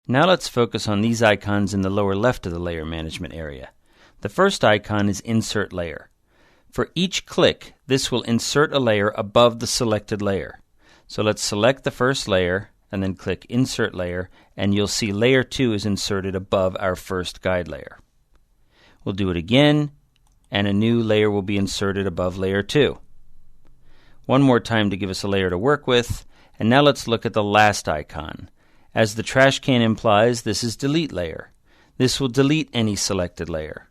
Now let's focus on these icons in the lower left of the layer management area. The first icon is Insert Layer. For each click, this will insert a layer above the selected layer. So let's select the first layer and then click Insert Layer, and you'll see Layer 2 is inserted above our first guide layer. We'll do it again, and a new layer will be inserted above Layer 2. One more time to give us a layer to work with, and now let's look at the last icon. As the trash can implies, this is Delete Layer. This will delete any selected layer.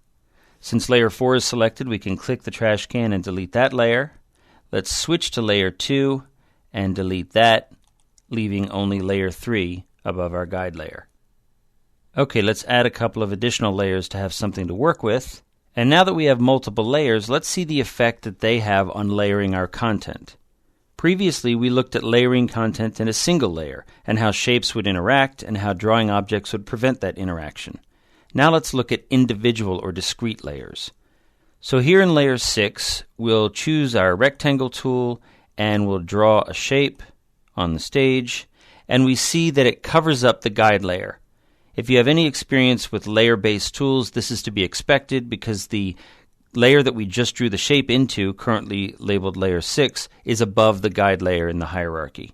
Since Layer 4 is selected, we can click the trash can and delete that layer. Let's switch to Layer 2 and delete that, leaving only Layer 3 above our guide layer. Okay, let's add a couple of additional layers to have something to work with. And now that we have multiple layers, let's see the effect that they have on layering our content. Previously, we looked at layering content in a single layer and how shapes would interact and how drawing objects would prevent that interaction. Now let's look at individual or discrete layers. So here in Layer 6, we'll choose our rectangle tool and we'll draw a shape on the stage, and we see that it covers up the guide layer. If you have any experience with layer-based tools, this is to be expected because the layer that we just drew the shape into, currently labeled Layer 6, is above the guide layer in the hierarchy.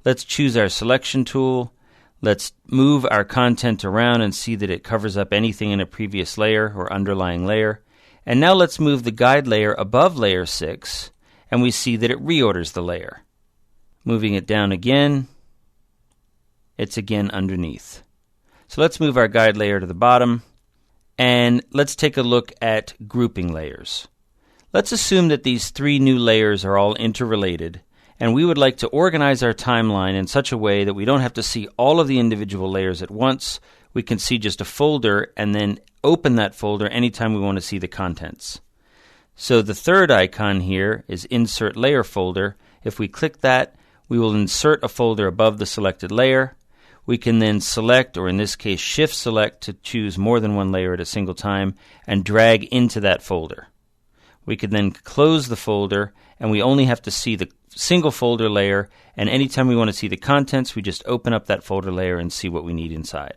Let's choose our selection tool. Let's move our content around and see that it covers up anything in a previous layer or underlying layer. And now let's move the guide layer above Layer 6, and we see that it reorders the layer. Moving it down again, it's again underneath. So let's move our guide layer to the bottom. And let's take a look at grouping layers. Let's assume that these three new layers are all interrelated, and we would like to organize our timeline in such a way that we don't have to see all of the individual layers at once. We can see just a folder and then open that folder anytime we want to see the contents. So the third icon here is Insert Layer Folder. If we click that, we will insert a folder above the selected layer. We can then select, or in this case Shift Select, to choose more than one layer at a single time and drag into that folder. We can then close the folder, and we only have to see the single folder layer, and anytime we want to see the contents, we just open up that folder layer and see what we need inside.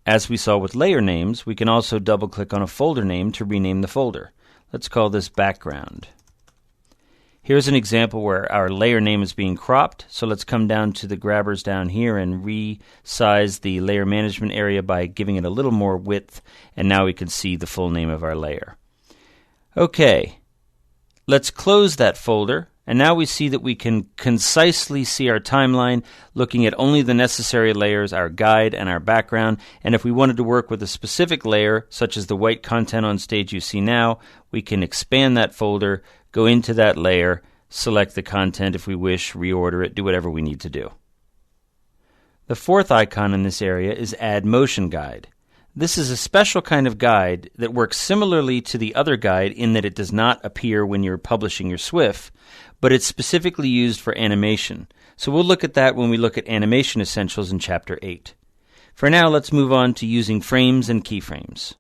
As we saw with layer names, we can also double-click on a folder name to rename the folder. Let's call this Background. Here's an example where our layer name is being cropped, so let's come down to the grabbers down here and resize the layer management area by giving it a little more width, and now we can see the full name of our layer. Okay, let's close that folder, and now we see that we can concisely see our timeline, looking at only the necessary layers, our guide and our background, and if we wanted to work with a specific layer, such as the white content on stage you see now, we can expand that folder, go into that layer, select the content if we wish, reorder it, do whatever we need to do. The fourth icon in this area is Add Motion Guide. This is a special kind of guide that works similarly to the other guide in that it does not appear when you're publishing your SWF, but it's specifically used for animation. So we'll look at that when we look at Animation Essentials in Chapter 8. For now, let's move on to using frames and keyframes.